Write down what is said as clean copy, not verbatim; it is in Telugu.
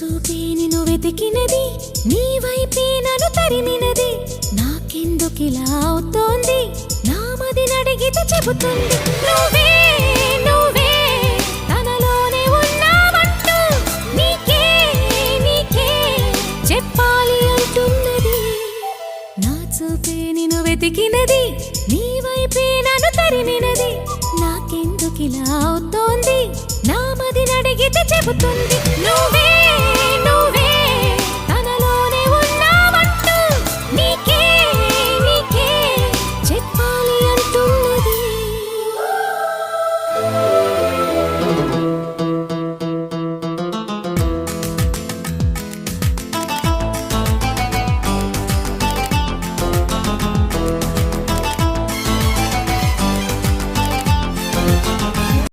చూపే నిన్ను వెతికినది నీ వైపే నన్ను తరిమినది నాకెందుకిలా అవుతోంది నా మది నడిగితే చెబుతుంది నువ్వే నువ్వే తనలోనే ఉన్నావంటూ నీకే నీకే చెప్పాలి అంటున్నది నా చూపే నిన్ను వెతికినది నీ వైపే నన్ను తరిమినది నాకెందుకిలా అవుతోంది నా మది నడిగితే చెబుతుంది నువ్వే నువ్వే